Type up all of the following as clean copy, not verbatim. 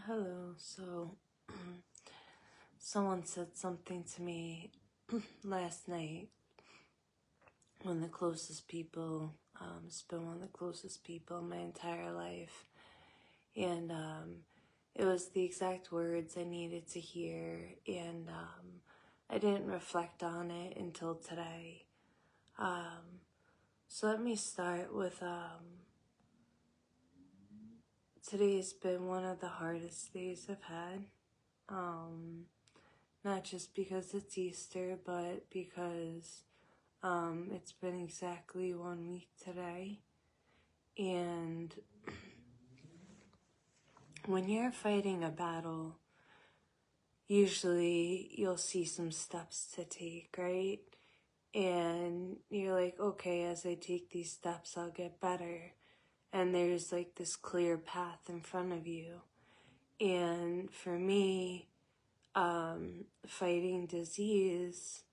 Hello. So, someone said something to me last night. One of the closest people, it's been one of the closest people in my entire life. And it was the exact words I needed to hear. And I didn't reflect on it until today. So let me start with today's been one of the hardest days I've had. Not just because it's Easter, but because it's been exactly 1 week today. And when you're fighting a battle, usually you'll see some steps to take, right? And you're like, okay, as I take these steps, I'll get better. And there's like this clear path in front of you. And for me, fighting disease,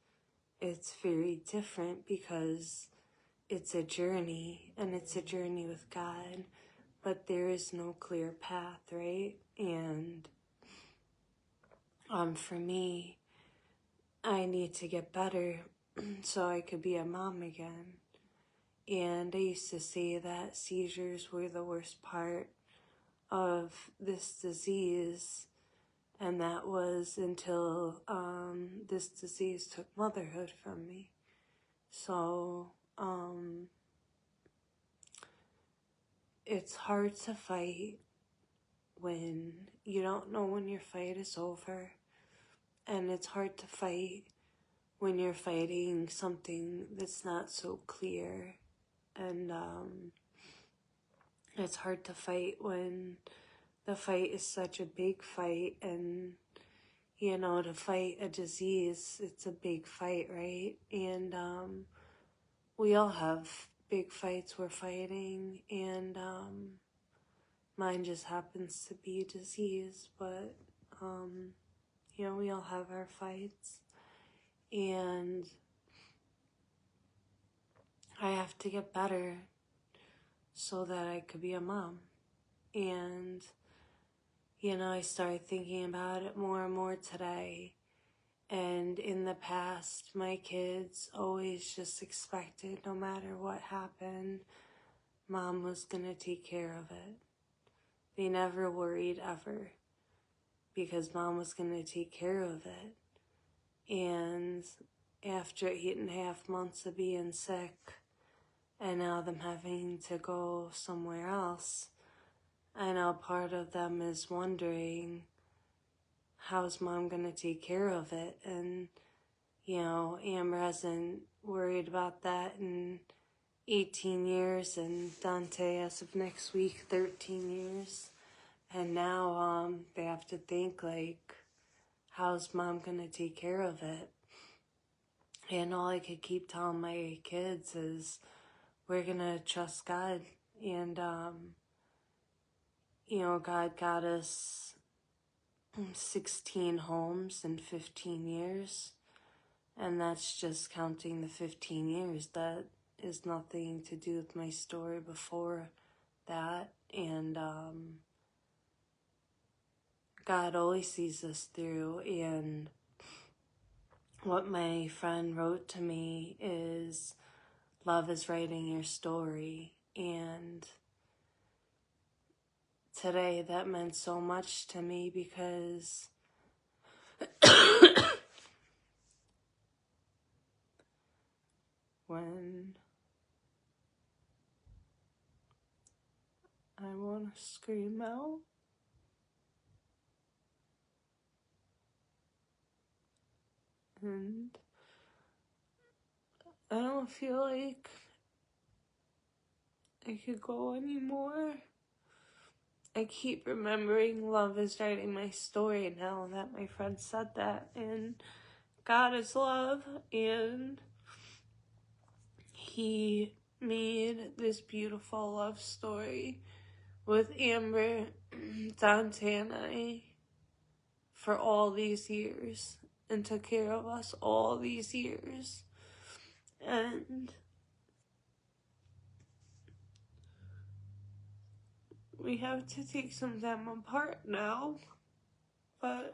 it's very different because it's a journey, and it's a journey with God, but there is no clear path, right? And for me, I need to get better so I could be a mom again. And I used to say that seizures were the worst part of this disease, and that was until this disease took motherhood from me. So it's hard to fight when you don't know when your fight is over, and it's hard to fight when you're fighting something that's not so clear, and it's hard to fight when the fight is such a big fight. And you know, to fight a disease, it's a big fight, right? And we all have big fights we're fighting, and mine just happens to be disease, but you know, we all have our fights, and I have to get better so that I could be a mom. And you know, I started thinking about it more and more today. And in the past, my kids always just expected, no matter what happened, mom was gonna take care of it. They never worried ever, because mom was gonna take care of it. And after 8.5 months of being sick, and now them having to go somewhere else, I know part of them is wondering, how's mom gonna take care of it? And you know, Amber hasn't worried about that in 18 years, and Dante, as of next week, 13 years. And now they have to think, like, how's mom gonna take care of it? And all I could keep telling my kids is, we're gonna trust God. And you know, God got us 16 homes in 15 years. And that's just counting the 15 years. That is nothing to do with my story before that. And God always sees us through. And what my friend wrote to me is, love is writing your story. And today that meant so much to me, because when I want to scream out, and I don't feel like I could go anymore. I keep remembering love is writing my story now that my friend said that. And God is love, and He made this beautiful love story with Amber, Dante, and I for all these years, and took care of us all these years. And we have to take some time apart now, but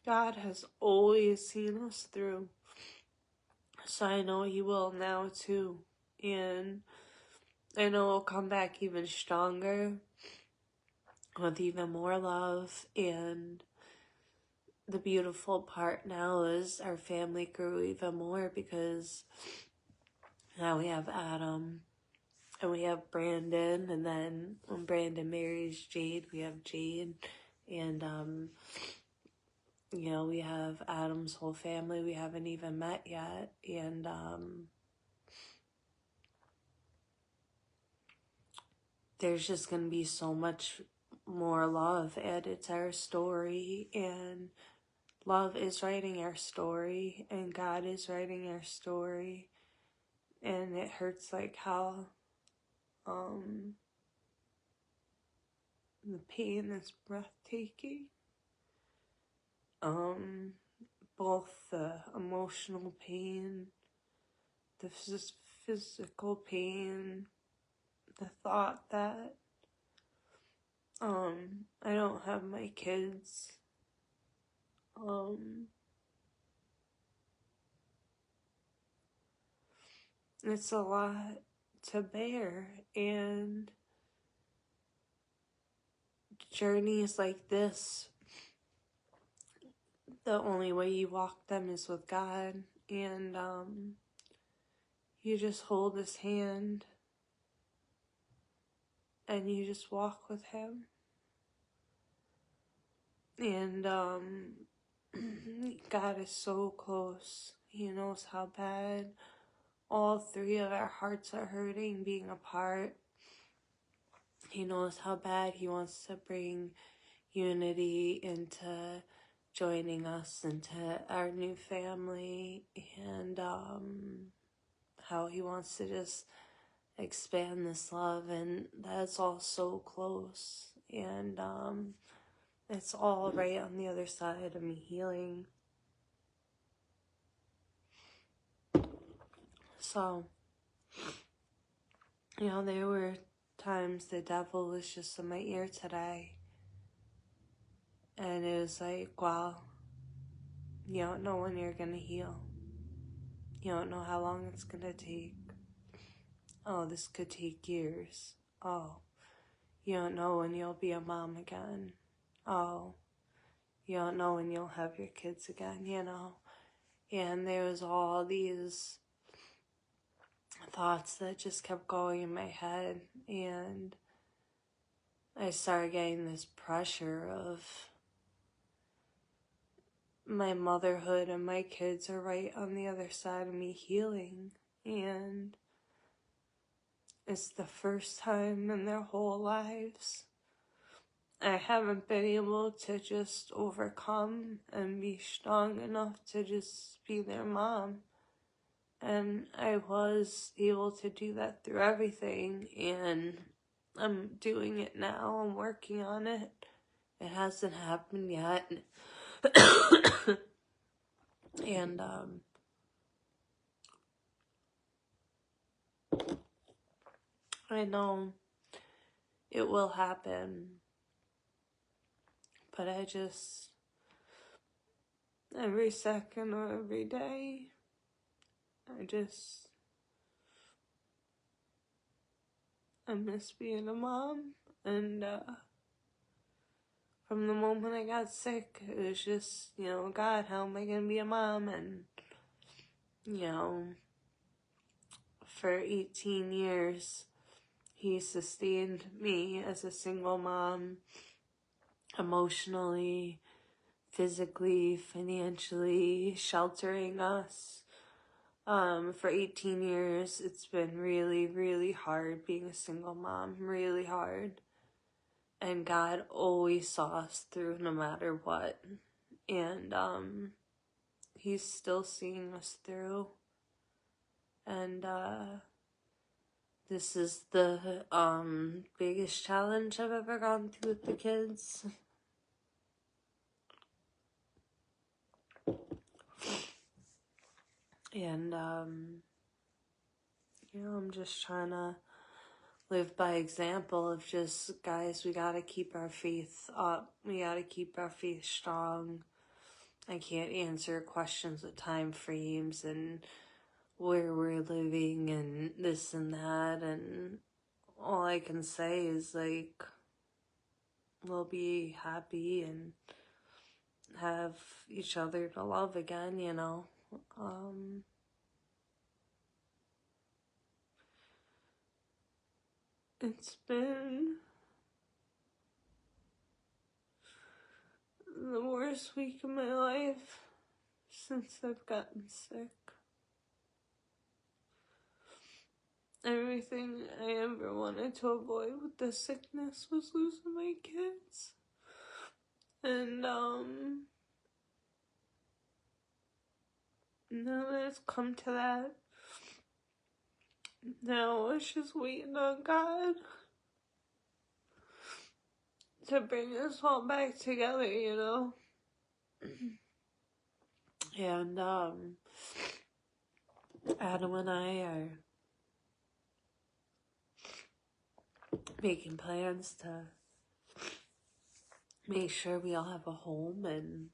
God has always seen us through, so I know He will now too, and I know we'll come back even stronger with even more love. And the beautiful part now is our family grew even more, because now we have Adam and we have Brandon, and then when Brandon marries Jade, we have Jade, and you know, we have Adam's whole family we haven't even met yet, and there's just gonna be so much more love added to our story, and love is writing our story, and God is writing our story, and it hurts like hell. The pain is breathtaking. Both the emotional pain, the physical pain, the thought that I don't have my kids. It's a lot to bear, and journeys like this, the only way you walk them is with God, and you just hold His hand and you just walk with Him, and God is so close. He knows how bad all three of our hearts are hurting being apart. He knows how bad He wants to bring unity into joining us into our new family, and how He wants to just expand this love, and that's all so close, and it's all right on the other side of me healing. So, you know, there were times the devil was just in my ear today, and it was like, wow, you don't know when you're gonna heal. You don't know how long it's gonna take. Oh, this could take years. Oh, you don't know when you'll be a mom again. Oh, you don't know when you'll have your kids again, you know. And there was all these thoughts that just kept going in my head, and I started getting this pressure of my motherhood and my kids are right on the other side of me healing, and it's the first time in their whole lives I haven't been able to just overcome and be strong enough to just be their mom. And I was able to do that through everything, and I'm doing it now. I'm working on it. It hasn't happened yet. And I know it will happen, but I just, every second or every day, I miss being a mom. And from the moment I got sick, it was just, you know, God, how am I gonna be a mom? And, you know, for 18 years, He sustained me as a single mom, emotionally, physically, financially, sheltering us. For 18 years, it's been really, really hard being a single mom, really hard. And God always saw us through no matter what. And He's still seeing us through. And this is the biggest challenge I've ever gone through with the kids. And I'm just trying to live by example of just, guys, we gotta keep our faith up. We gotta keep our faith strong. I can't answer questions with time frames and where we're living and this and that, and all I can say is, like, we'll be happy and have each other to love again, you know. It's been the worst week of my life since I've gotten sick. Everything I ever wanted to avoid with the sickness was losing my kids. And, now that it's come to that, now it's just waiting on God to bring us all back together, you know? And, Adam and I are making plans to make sure we all have a home and,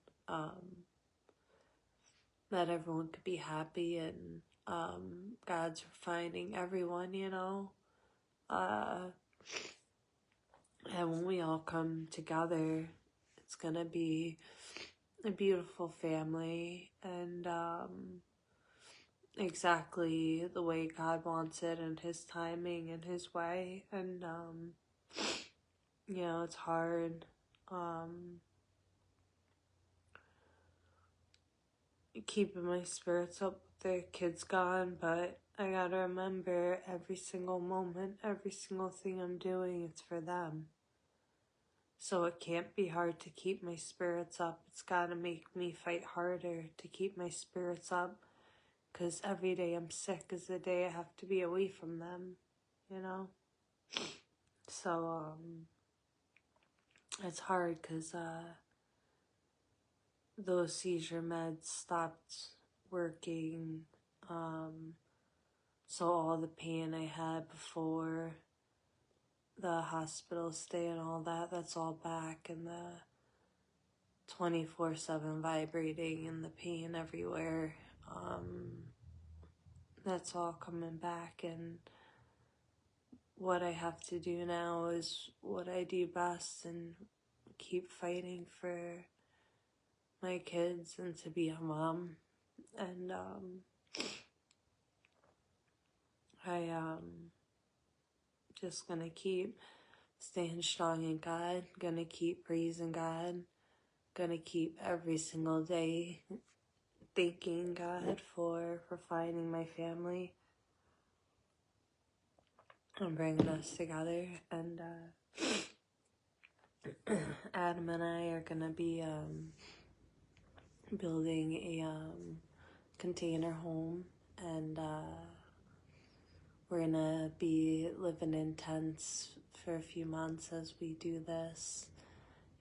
that everyone could be happy, and, God's refining everyone, you know? And when we all come together, it's gonna be a beautiful family, and, exactly the way God wants it, and His timing and His way. And, you know, it's hard, keeping my spirits up with the kids gone, but I gotta remember every single moment, every single thing I'm doing, it's for them. So it can't be hard to keep my spirits up. It's gotta make me fight harder to keep my spirits up, because every day I'm sick is the day I have to be away from them, you know? So, it's hard because, those seizure meds stopped working, so all the pain I had before the hospital stay and all that, that's all back, and the 24/7 vibrating and the pain everywhere, that's all coming back. And what I have to do now is what I do best, and keep fighting for my kids and to be a mom. And I just gonna keep staying strong in God, gonna keep praising God, gonna keep every single day thanking God for finding my family and bringing us together. And Adam and I are gonna be building a container home, and we're gonna be living in tents for a few months as we do this.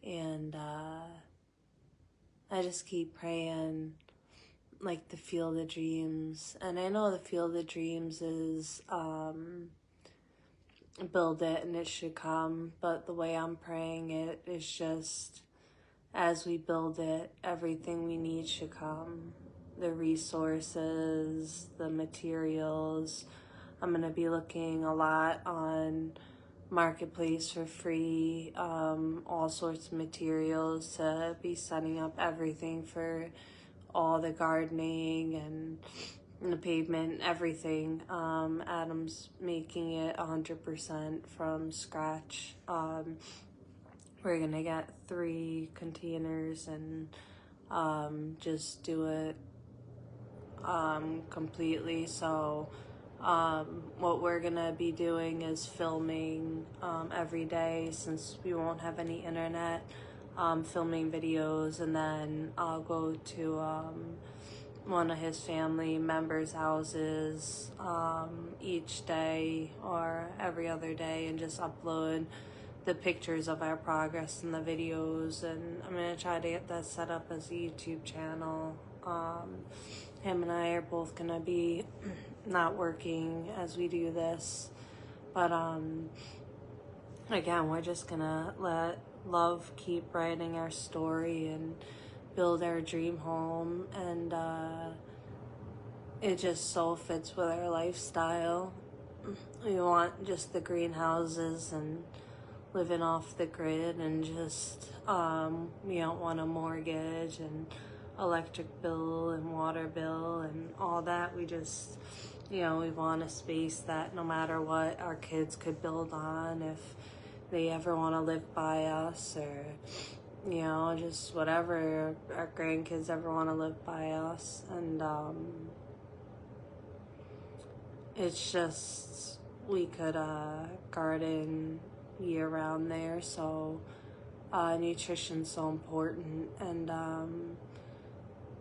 And I just keep praying, like, the Field of Dreams. And I know the Field of Dreams is build it and it should come, but the way I'm praying it is just, as we build it, everything we need should come. The resources, the materials. I'm going to be looking a lot on Marketplace for free, all sorts of materials to be setting up everything for all the gardening and the pavement, everything. Adam's making it 100% from scratch. We're gonna get 3 containers and just do it completely. So what we're gonna be doing is filming every day, since we won't have any internet, filming videos, and then I'll go to one of his family members' houses each day or every other day, and just upload the pictures of our progress and the videos. And I'm gonna try to get that set up as a YouTube channel. Him and I are both gonna be not working as we do this. But again, we're just gonna let love keep writing our story and build our dream home, and it just so fits with our lifestyle. We want just the greenhouses and living off the grid, and just we don't want a mortgage and electric bill and water bill and all that. We just, we want a space that no matter what, our kids could build on if they ever want to live by us, or just whatever, our grandkids ever want to live by us. And it's just, we could garden year round there, so nutrition's so important. And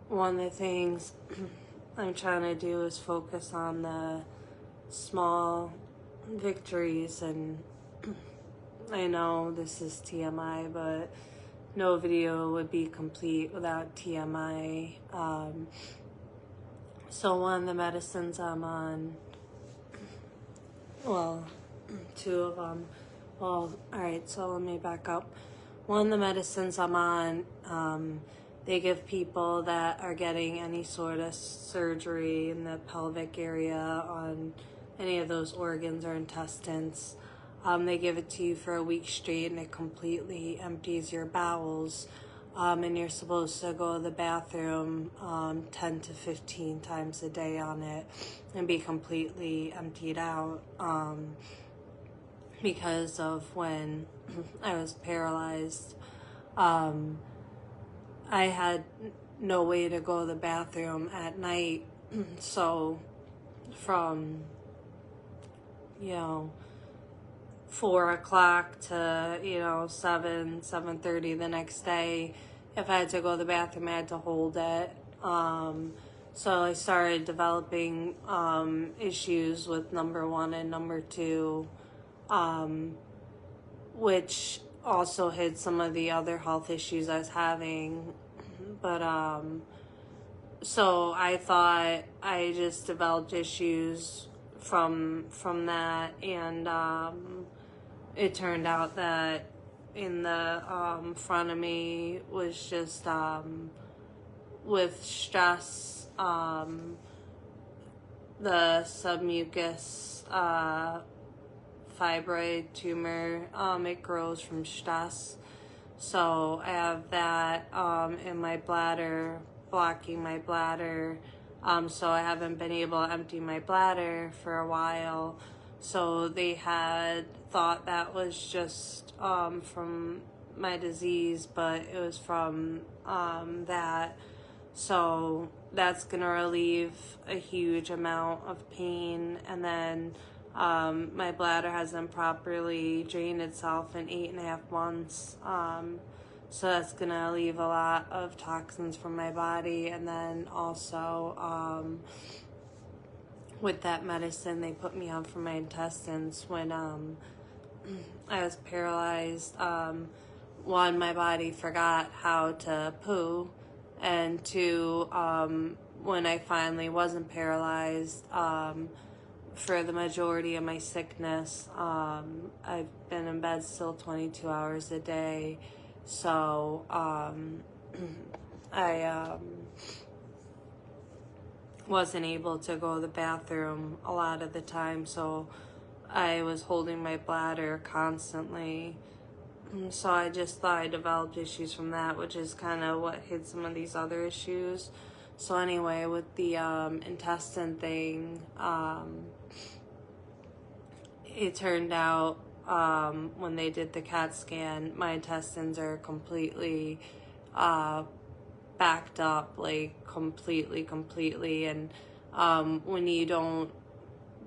one of the things I'm trying to do is focus on the small victories. And I know this is TMI, but no video would be complete without TMI. So one of the medicines I'm on, well, two of them. Well, alright, so let me back up. One of the medicines I'm on, they give people that are getting any sort of surgery in the pelvic area on any of those organs or intestines. They give it to you for a week straight, and it completely empties your bowels. And you're supposed to go to the bathroom 10 to 15 times a day on it and be completely emptied out. Because of when I was paralyzed, I had no way to go to the bathroom at night. So from 4 o'clock to 7:30 the next day, if I had to go to the bathroom, I had to hold it. So I started developing issues with number 1 and number 2, which also hid some of the other health issues I was having. But so I thought I just developed issues from that, and it turned out that in the front of me was just with stress, the submucous fibroid tumor, it grows from stress. So I have that in my bladder, blocking my bladder. So I haven't been able to empty my bladder for a while. So they had thought that was just from my disease, but it was from that. So that's gonna relieve a huge amount of pain. And then my bladder hasn't properly drained itself in 8.5 months. So that's gonna leave a lot of toxins from my body. And then also with that medicine they put me on for my intestines when I was paralyzed. One, my body forgot how to poo, and 2, when I finally wasn't paralyzed, for the majority of my sickness, I've been in bed still 22 hours a day. So I wasn't able to go to the bathroom a lot of the time, so I was holding my bladder constantly. So I just thought I developed issues from that, which is kind of what hid some of these other issues. So anyway, with the intestine thing, it turned out when they did the CAT scan, my intestines are completely backed up, like completely. And when you don't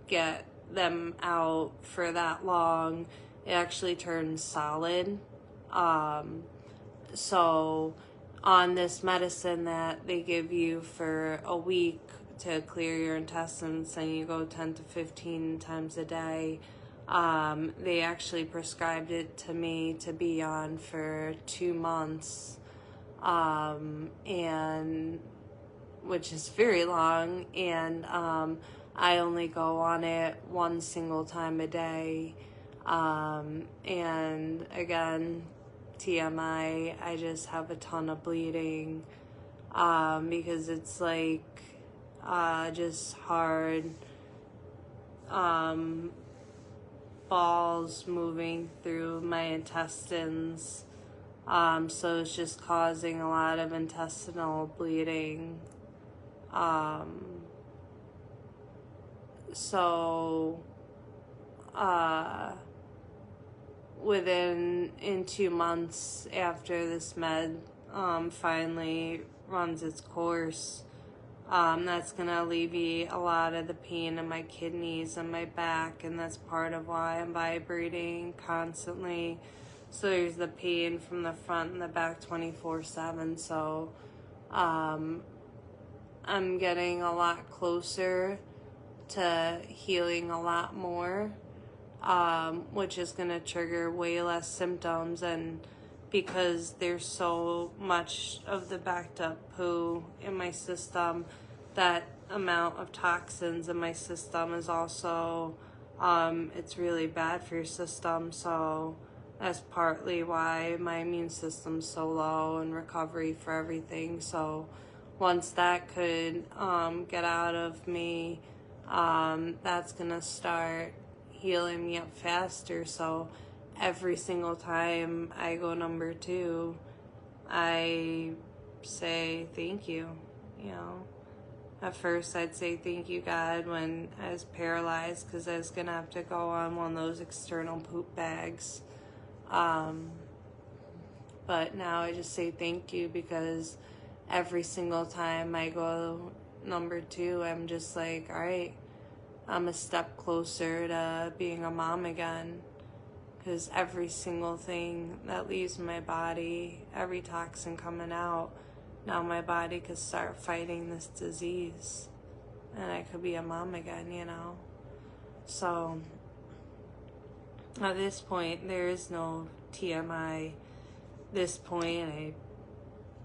get them out for that long, it actually turns solid. So on this medicine that they give you for a week to clear your intestines, and you go 10 to 15 times a day, they actually prescribed it to me to be on for 2 months, and which is very long. And I only go on it one single time a day. And again, TMI, I just have a ton of bleeding, because it's like, just hard, balls moving through my intestines. So it's just causing a lot of intestinal bleeding. So, in 2 months after this med, finally runs its course, that's going to alleviate a lot of the pain in my kidneys and my back, and that's part of why I'm vibrating constantly. So there's the pain from the front and the back 24/7. So I'm getting a lot closer to healing a lot more, which is going to trigger way less symptoms. And because there's so much of the backed up poo in my system, that amount of toxins in my system is also, it's really bad for your system. So that's partly why my immune system's so low and recovery for everything. So once that could get out of me, that's gonna start healing me up faster. So every single time I go number 2, I say thank you. You know, at first I'd say thank you, God, when I was paralyzed, because I was gonna have to go on one of those external poop bags. But now I just say thank you, because every single time I go number 2, I'm just like, all right, I'm a step closer to being a mom again. Because every single thing that leaves my body, every toxin coming out, now my body could start fighting this disease, and I could be a mom again, you know. So at this point, there is no TMI. This point, I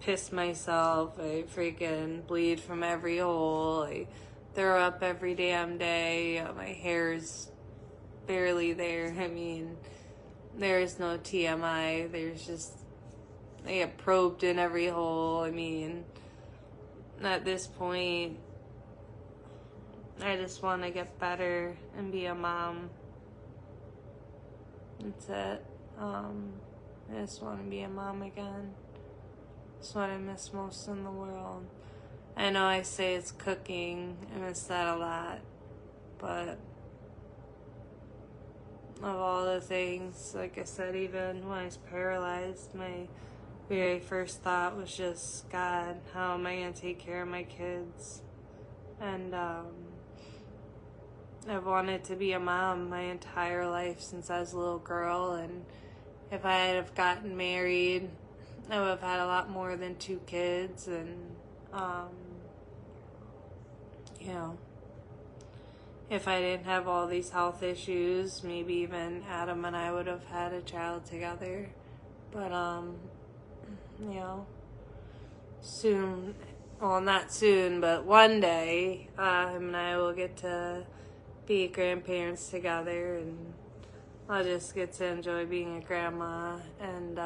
piss myself, I freaking bleed from every hole, I throw up every damn day, my hair's barely there. I mean, there is no TMI, there's just, I get probed in every hole. I mean, at this point, I just want to get better and be a mom. That's it. I just want to be a mom again. It's what I miss most in the world. I know I say it's cooking, I miss that a lot, but of all the things, like I said, even when I was paralyzed, my very first thought was just, God, how am I going to take care of my kids? And I've wanted to be a mom my entire life since I was a little girl, and if I had have gotten married, I would have had a lot more than 2 kids, and you know, if I didn't have all these health issues, maybe even Adam and I would have had a child together. But you know, soon, well, not soon, but one day, him and I will get to be grandparents together, and I'll just get to enjoy being a grandma. And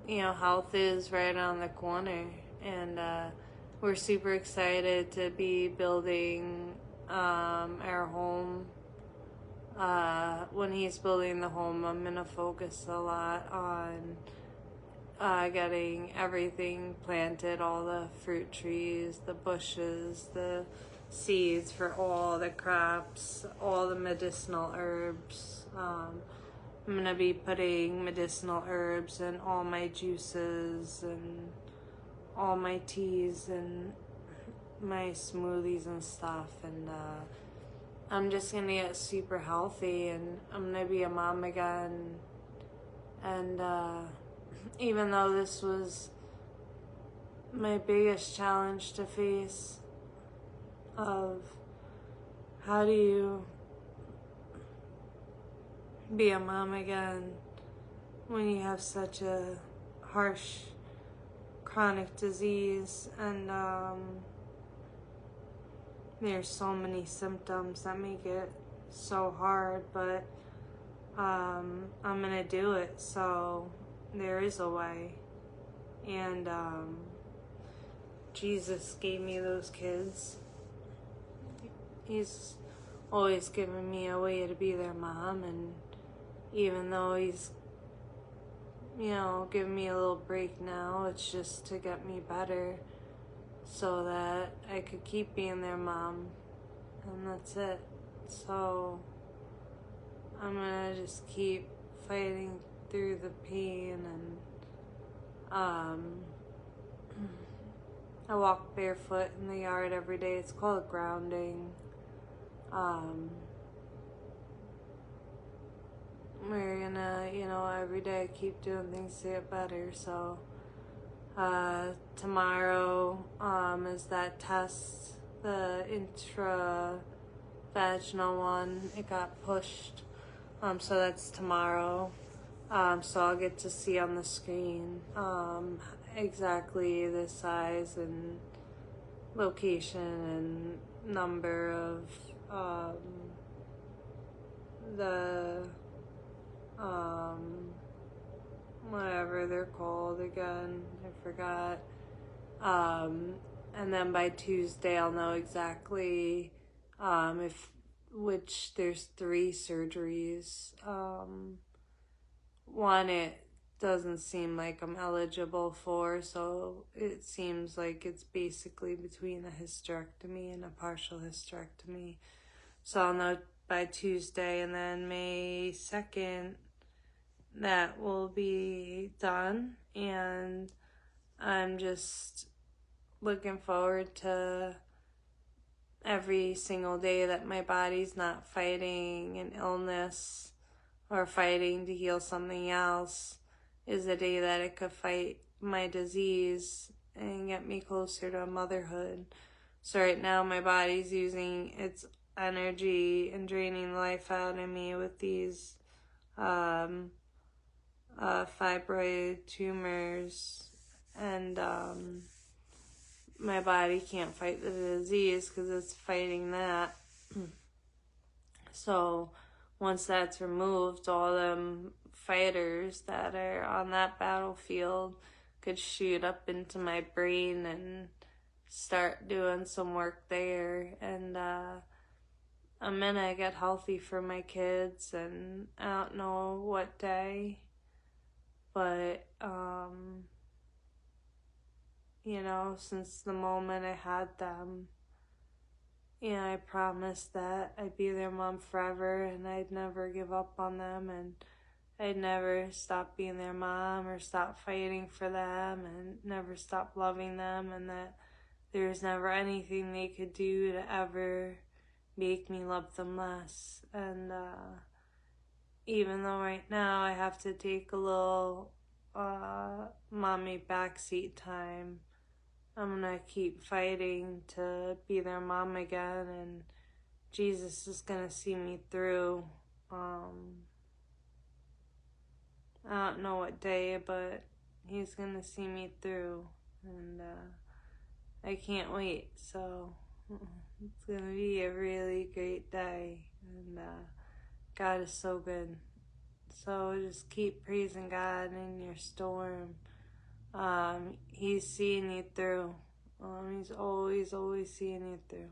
you know, health is right on the corner, and we're super excited to be building our home. When he's building the home, I'm going to focus a lot on getting everything planted, all the fruit trees, the bushes, the seeds for all the crops, all the medicinal herbs. I'm going to be putting medicinal herbs in all my juices and all my teas and my smoothies and stuff. And I'm just going to get super healthy, and I'm going to be a mom again. And even though this was my biggest challenge to face, of how do you be a mom again when you have such a harsh chronic disease, and there's so many symptoms that make it so hard, but I'm gonna do it, so there is a way. And Jesus gave me those kids. He's always given me a way to be their mom, and even though he's, giving me a little break now, it's just to get me better so that I could keep being their mom, and that's it. So I'm gonna just keep fighting through the pain, and I walk barefoot in the yard every day. It's called grounding. We're gonna, every day keep doing things to get better. So tomorrow is that test, the intravaginal one. It got pushed, so that's tomorrow. So I'll get to see on the screen exactly the size and location and number of the whatever they're called again, I forgot. And then by Tuesday I'll know exactly which there's 3 surgeries. One it doesn't seem like I'm eligible for, so it seems like it's basically between a hysterectomy and a partial hysterectomy. So I'll know by Tuesday, and then May 2nd that will be done, and I'm just looking forward to every single day that my body's not fighting an illness or fighting to heal something else is a day that it could fight my disease and get me closer to motherhood. So right now my body's using its energy and draining life out of me with these fibroid tumors, and my body can't fight the disease because it's fighting that. So once that's removed, all them fighters that are on that battlefield could shoot up into my brain and start doing some work there. And I'm gonna get healthy for my kids, and I don't know what day, but since the moment I had them, I promised that I'd be their mom forever, and I'd never give up on them, and I'd never stop being their mom or stop fighting for them, and never stop loving them, and that there's never anything they could do to ever make me love them less. And even though right now I have to take a little mommy backseat time, I'm gonna keep fighting to be their mom again, and Jesus is gonna see me through. I don't know what day, but he's gonna see me through, and I can't wait. So it's gonna be a really great day, and God is so good. So just keep praising God in your storm. He's seeing you through. He's always seeing you through.